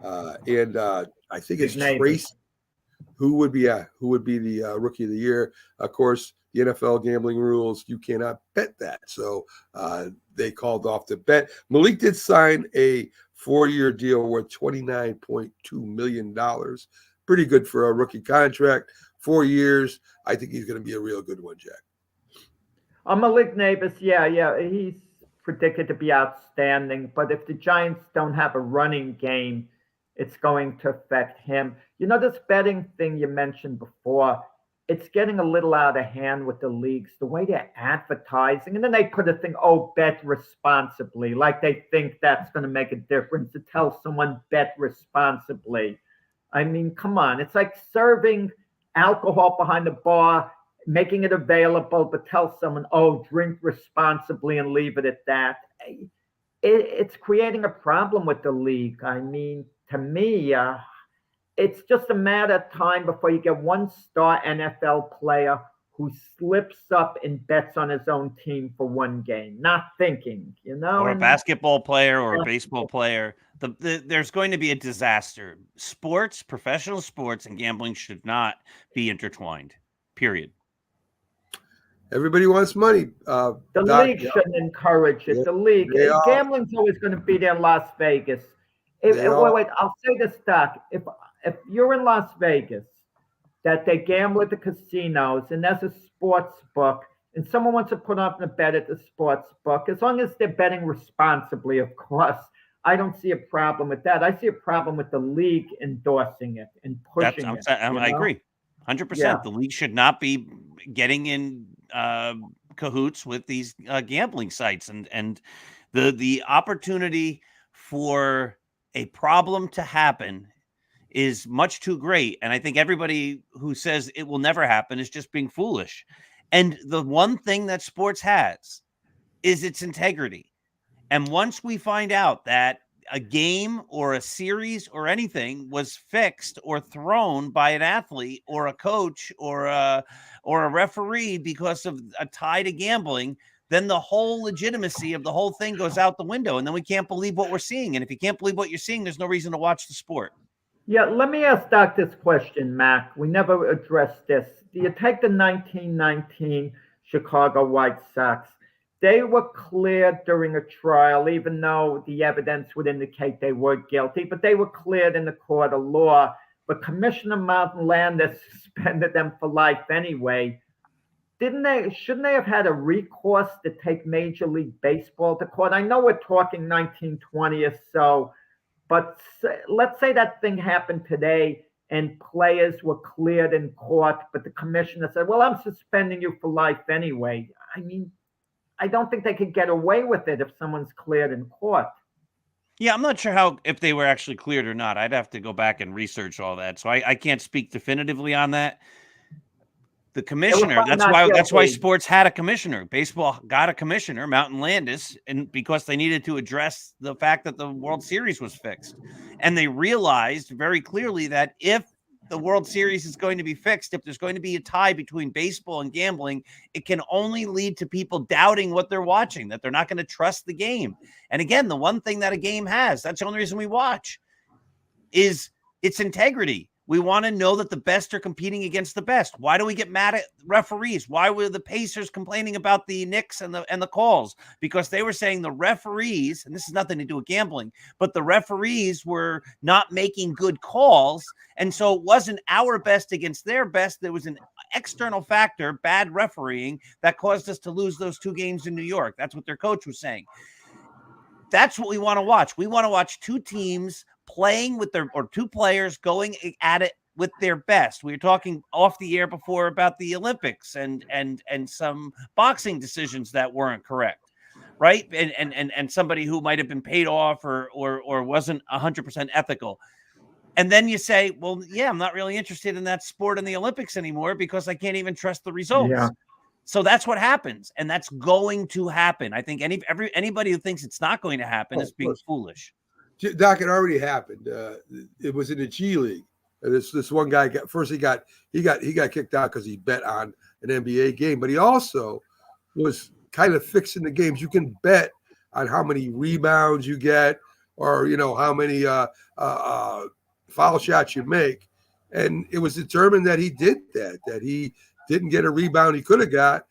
and I think it's Trace. Who would be the Rookie of the Year? Of course, the NFL gambling rules, you cannot bet that. So they called off the bet. Malik did sign a 4-year deal worth $29.2 million. Pretty good for a rookie contract. 4 years. I think he's going to be a real good one, Jack. Malik Neighbors, yeah, he's predicted to be outstanding. But if the Giants don't have a running game, it's going to affect him. You know, this betting thing you mentioned before, it's getting a little out of hand with the leagues, the way they're advertising. And then they put a thing, oh, bet responsibly, like they think that's going to make a difference to tell someone bet responsibly. I mean, come on. It's like serving alcohol behind the bar, making it available, but tell someone, oh, drink responsibly and leave it at that. It's creating a problem with the league. I mean, to me, it's just a matter of time before you get one star NFL player who slips up and bets on his own team for one game, not thinking, you know? Or a basketball player or a baseball player. There's going to be a disaster. Sports, professional sports, and gambling should not be intertwined, period. Everybody wants money. The league shouldn't encourage it. The league. Gambling's always going to be there in Las Vegas. Wait, I'll say this, Doc. If you're in Las Vegas, that they gamble at the casinos, and there's a sports book, and someone wants to put up a bet at the sports book, as long as they're betting responsibly, of course, I don't see a problem with that. I see a problem with the league endorsing it and pushing it. I agree, 100%. Yeah. The league should not be getting in cahoots with these gambling sites, and the opportunity for a problem to happen is much too great. And I think everybody who says it will never happen is just being foolish. And the one thing that sports has is its integrity. And once we find out that a game or a series or anything was fixed or thrown by an athlete or a coach or a referee because of a tie to gambling, then the whole legitimacy of the whole thing goes out the window. And then we can't believe what we're seeing. And if you can't believe what you're seeing, there's no reason to watch the sport. Yeah, let me ask Doc this question, Mac. We never addressed this. Do you take the 1919 Chicago White Sox? They were cleared during a trial, even though the evidence would indicate they were guilty, but they were cleared in the court of law. But Commissioner Martin Landis suspended them for life anyway. Shouldn't they have had a recourse to take Major League Baseball to court? I know we're talking 1920 or so, but let's say that thing happened today and players were cleared in court, but the commissioner said, well, I'm suspending you for life anyway. I mean, I don't think they could get away with it if someone's cleared in court. Yeah, I'm not sure if they were actually cleared or not. I'd have to go back and research all that. So I can't speak definitively on that. The commissioner, that's why sports had a commissioner. Baseball got a commissioner, Mountain Landis, and because they needed to address the fact that the World Series was fixed. And they realized very clearly that if the World Series is going to be fixed, if there's going to be a tie between baseball and gambling, it can only lead to people doubting what they're watching, that they're not going to trust the game. And again, the one thing that a game has, that's the only reason we watch, is its integrity. We want to know that the best are competing against the best. Why do we get mad at referees? Why were the Pacers complaining about the Knicks and the calls? Because they were saying the referees, and this has nothing to do with gambling, but the referees were not making good calls. And so it wasn't our best against their best. There was an external factor, bad refereeing, that caused us to lose those 2 games in New York. That's what their coach was saying. That's what we want to watch. We want to watch 2 teams playing with or 2 players going at it with their best. We were talking off the air before about the Olympics and some boxing decisions that weren't correct, right? And somebody who might have been paid off or wasn't 100% ethical. And then you say, well, yeah, I'm not really interested in that sport in the Olympics anymore because I can't even trust the results. Yeah. So that's what happens, and that's going to happen. I think anybody who thinks it's not going to happen is being foolish. Doc, it already happened. It was in the G League. This one guy he got kicked out because he bet on an NBA game, but he also was kind of fixing the games. You can bet on how many rebounds you get, or how many foul shots you make, and it was determined that he did that he didn't get a rebound he could have got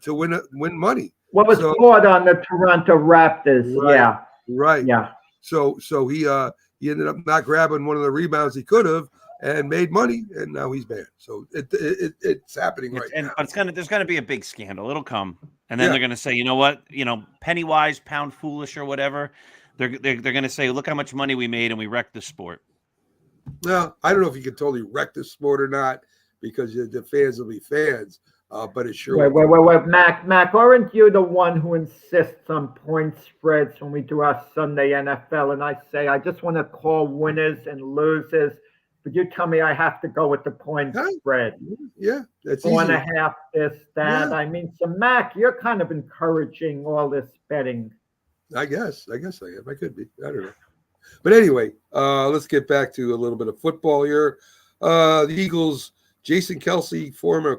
to win money. What was caught on the Toronto Raptors? Right, yeah, right, yeah. So he ended up not grabbing one of the rebounds he could have, and made money, and now he's banned. So it's happening right now. But there's gonna be a big scandal. It'll come, and then Yeah. they're gonna say, you know what, penny wise, pound foolish, or whatever. They're gonna say, look how much money we made, and we wrecked the sport. Now, I don't know if you can totally wreck the sport or not, because the fans will be fans. But it sure. Wait, Mac, aren't you the one who insists on point spreads when we do our Sunday NFL? And I say, I just want to call winners and losers, but you tell me I have to go with the point spread. Yeah, that's 4.5, this, that. Yeah. I mean, so Mac, you're kind of encouraging all this betting. I guess I am. I could be. I don't know. But anyway, let's get back to a little bit of football here. The Eagles. Jason Kelce, former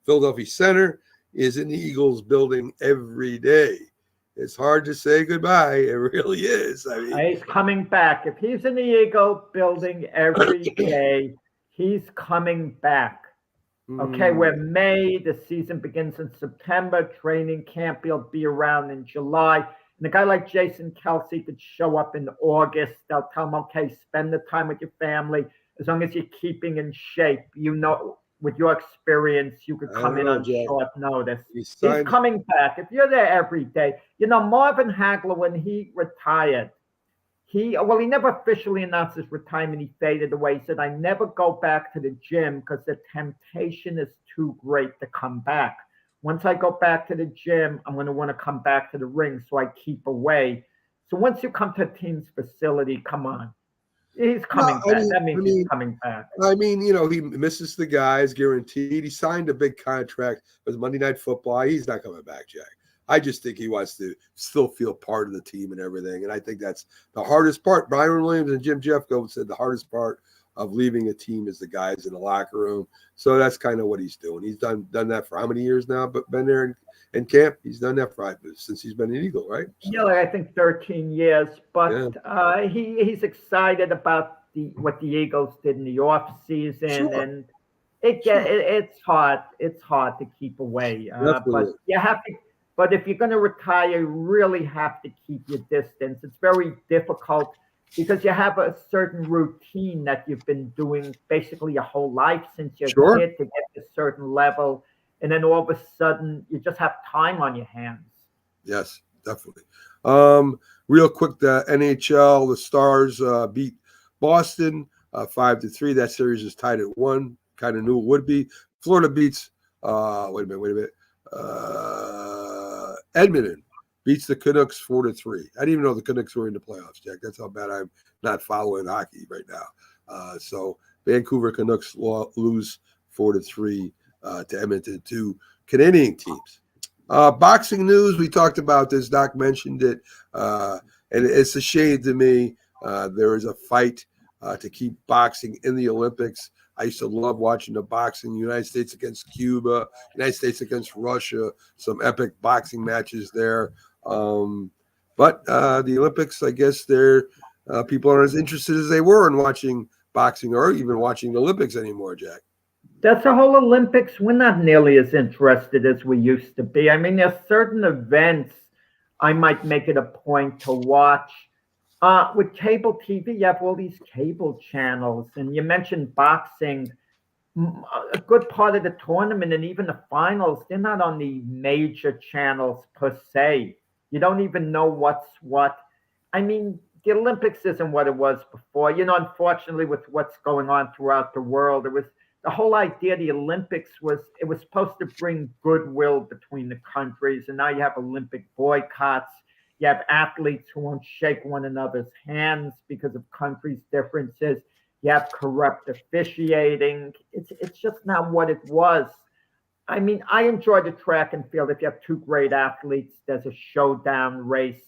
Philadelphia center, is in the Eagles building every day. It's hard to say goodbye. It really is. I mean, he's coming back. If he's in the Eagle building every day, he's coming back. Okay, we're May. The season begins in September. Training camp, he'll be around in July. And a guy like Jason Kelce could show up in August. They'll tell him, okay, spend the time with your family. As long as you're keeping in shape, with your experience, you could come in on short notice. He's coming back. If you're there every day, Marvin Hagler, when he retired, he never officially announced his retirement. He faded away. He said, I never go back to the gym because the temptation is too great to come back. Once I go back to the gym, I'm going to want to come back to the ring, so I keep away. So once you come to a team's facility, come on. He's coming back. That means he's coming back. I mean, he misses the guys guaranteed. He signed a big contract with Monday Night Football. He's not coming back, Jack. I just think he wants to still feel part of the team and everything. And I think that's the hardest part. Byron Williams and Jim Jeffcoat said the hardest part of leaving a team is the guys in the locker room. So that's kind of what he's doing. He's done that for how many years now? But been there in camp. He's done that since he's been an Eagle, right? So, I think 13 years. But he's excited about what the Eagles did in the off season, and it's hard. It's hard to keep away. But you have to. But if you're going to retire, you really have to keep your distance. It's very difficult because you have a certain routine that you've been doing basically your whole life since you're a kid to get to a certain level. And then all of a sudden, you just have time on your hands. Yes, definitely. Real quick, the NHL, the Stars beat Boston 5-3. That series is tied at 1. Kind of knew it would be. Florida beats. Wait a minute. Edmonton beats the Canucks 4-3. I didn't even know the Canucks were in the playoffs, Jack. That's how bad I'm not following hockey right now. So Vancouver Canucks lose 4-3. To Edmonton, to Canadian teams. Boxing news, we talked about this. Doc mentioned it, and it's a shame to me. There is a fight to keep boxing in the Olympics. I used to love watching the boxing, United States against Cuba, United States against Russia, some epic boxing matches there. But the Olympics, I guess people aren't as interested as they were in watching boxing or even watching the Olympics anymore, Jack. That's the whole Olympics. We're not nearly as interested as we used to be. I mean, there's certain events I might make it a point to watch. With cable TV, you have all these cable channels. And you mentioned boxing. A good part of the tournament and even the finals, they're not on the major channels per se. You don't even know what's what. I mean, the Olympics isn't what it was before. Unfortunately, with what's going on throughout the world, the whole idea of the Olympics was supposed to bring goodwill between the countries, and now you have Olympic boycotts. You have athletes who won't shake one another's hands because of countries' differences. You have corrupt officiating. It's just not what it was. I mean, I enjoy the track and field. If you have two great athletes, there's a showdown race.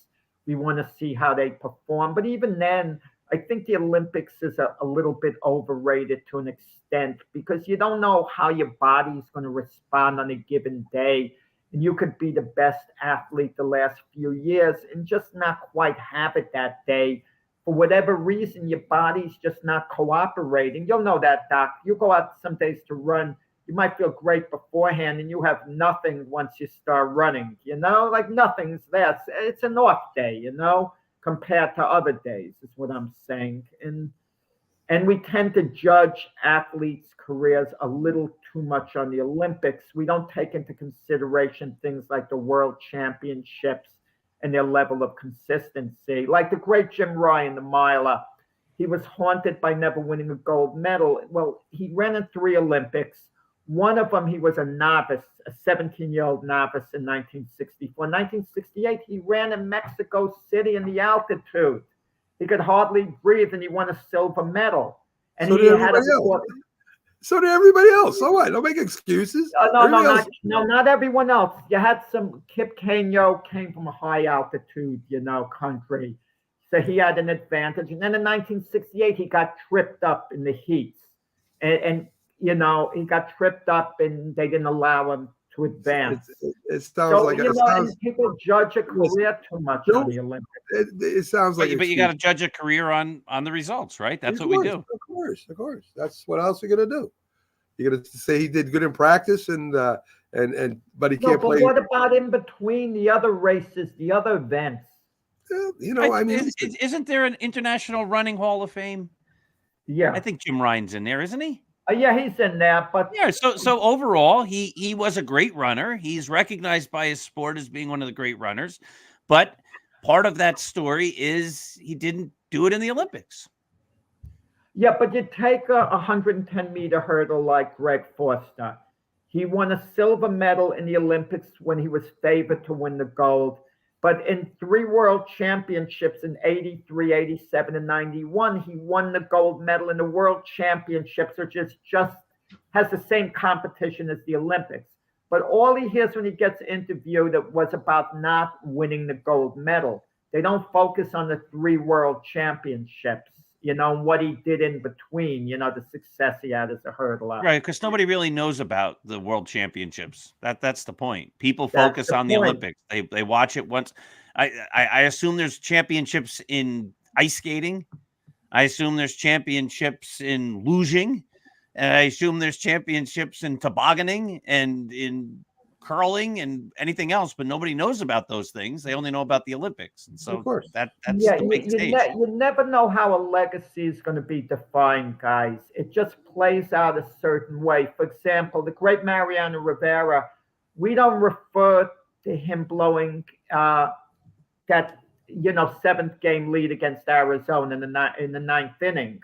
We want to see how they perform. But even then, I think the Olympics is a little bit overrated to an extent because you don't know how your body's going to respond on a given day. And you could be the best athlete the last few years and just not quite have it that day. For whatever reason, your body's just not cooperating. You'll know that, Doc. You go out some days to run, you might feel great beforehand and you have nothing once you start running, like nothing's there. It's an off day, compared to other days is what I'm saying. And And we tend to judge athletes' careers a little too much on the Olympics. We don't take into consideration things like the world championships and their level of consistency. Like the great Jim Ryan, the miler, he was haunted by never winning a gold medal. Well, he ran in 3 Olympics. One of them, he was a novice, a 17-year-old novice in 1964. In 1968, he ran in Mexico City in the altitude. He could hardly breathe, and he won a silver medal. And So he did had everybody else. So did everybody else. So what? Don't make excuses. Not everyone else. You had some. Kip Keino came from a high altitude, country, so he had an advantage. And then in 1968, he got tripped up in the heats, and he got tripped up, and they didn't allow him to advance. It sounds like and people judge a career too much on the Olympics. It sounds like. But you got to judge a career on the results, right? That's what we do. Of course. That's what else are you gonna do? You're gonna say he did good in practice, but he can't play. What about in between the other races, the other events? Isn't there an International Running Hall of Fame? Yeah, I think Jim Ryan's in there, isn't he? Yeah, he's in there, but yeah. So overall, he was a great runner. He's recognized by his sport as being one of the great runners, but part of that story is he didn't do it in the Olympics. Yeah, but you take a 110-meter hurdle like Greg Foster. He won a silver medal in the Olympics when he was favored to win the gold. But in 3 world championships in 83, 87, and 91, he won the gold medal in the world championships, which is just has the same competition as the Olympics. But all he hears when he gets interviewed was about not winning the gold medal. They don't focus on the 3 world championships, what he did in between, the success he had as a hurdler. Right, because nobody really knows about the world championships. That's the point. People focus on the Olympics. They watch it once. I assume there's championships in ice skating. I assume there's championships in luging. And I assume there's championships in tobogganing and in curling and anything else, but nobody knows about those things. They only know about the Olympics. And so that's the big stage. You never know how a legacy is going to be defined, guys. It just plays out a certain way. For example, the great Mariano Rivera, we don't refer to him blowing that 7th game lead against Arizona in the 9th inning.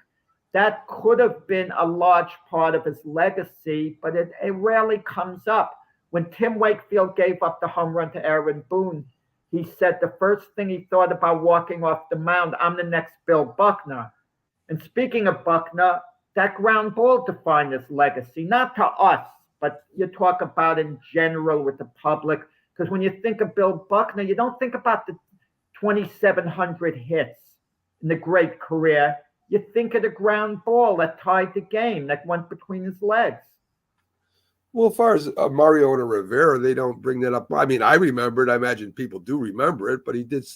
That could have been a large part of his legacy, but it rarely comes up. When Tim Wakefield gave up the home run to Aaron Boone, he said the first thing he thought about walking off the mound, I'm the next Bill Buckner. And speaking of Buckner, that ground ball defined his legacy, not to us, but you talk about in general with the public. Because when you think of Bill Buckner, you don't think about the 2,700 hits in the great career. You think of the ground ball that tied the game, that went between his legs. Well, as far as Mariano Rivera, they don't bring that up. I mean, I remember it. I imagine people do remember it, but he did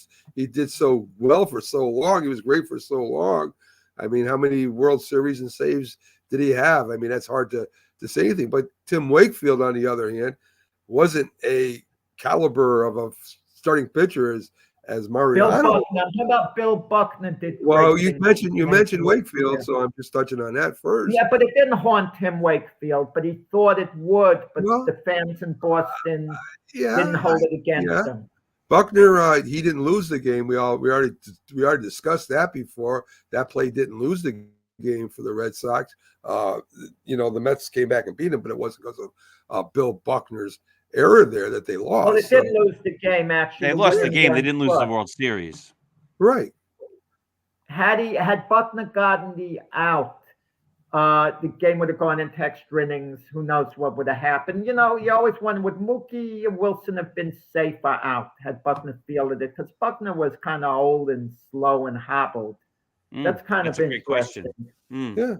so well for so long. He was great for so long. I mean, how many World Series and saves did he have? I mean, that's hard to say anything. But Tim Wakefield, on the other hand, wasn't a caliber of a starting pitcher as Mariano. How about Bill Buckner? Well, you mentioned Wakefield, so I'm just touching on that first. Yeah, but it didn't haunt Tim Wakefield, but he thought it would. But the fans in Boston didn't hold it against him. Buckner, he didn't lose the game. We already discussed that before. That play didn't lose the game for the Red Sox. The Mets came back and beat him, but it wasn't because of Bill Buckner's error there that they lost. Well, they didn't lose the game, actually. They lost the game. They didn't lose the World Series. Right. Had Buckner gotten the out, the game would have gone into extra innings. Who knows what would have happened? You always wonder, would Mookie Wilson have been safer out had Buckner fielded it? Because Buckner was kind of old and slow and hobbled. That's kind of a great question. Yeah.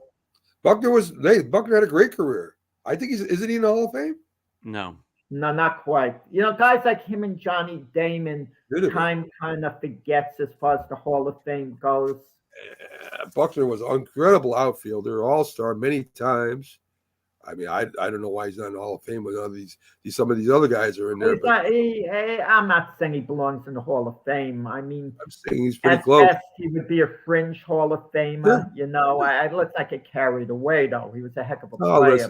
Buckner had a great career. I think isn't he in the Hall of Fame? No. No, not quite. Guys like him and Johnny Damon, time kind of forgets as far as the Hall of Fame goes. Buckner was an incredible outfielder, all-star many times. I mean, I don't know why he's not in the Hall of Fame when all some of these other guys are in there. He's But not, I'm not saying he belongs in the Hall of Fame. I mean, I'm saying he's pretty at close. best, he would be a fringe Hall of Famer. You know, let's not get carried away, though. He was a heck of a Oh, player.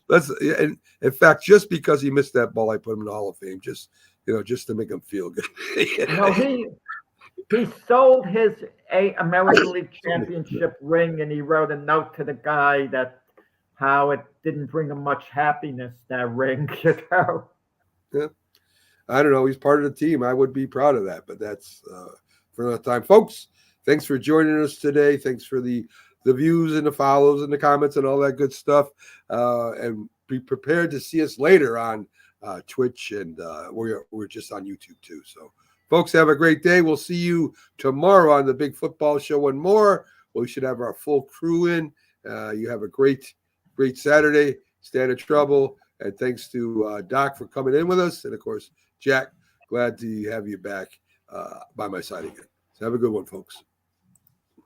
listen, and in fact, just because he missed that ball, I put him in the Hall of Fame, just to make him feel good. No, he sold his American League Championship ring, and he wrote a note to the guy that how it didn't bring him much happiness, that ring, you know. Yeah. I don't know. He's part of the team. I would be proud of that, but that's for another time. Folks, thanks for joining us today. Thanks for the views and the follows and the comments and all that good stuff. And be prepared to see us later on Twitch, and we're just on YouTube too. So, folks, have a great day. We'll see you tomorrow on the Big Football Show and more. We should have our full crew in. You have a great Saturday. Stay out of trouble. And thanks to Doc for coming in with us. And, of course, Jack, glad to have you back by my side again. So have a good one, folks.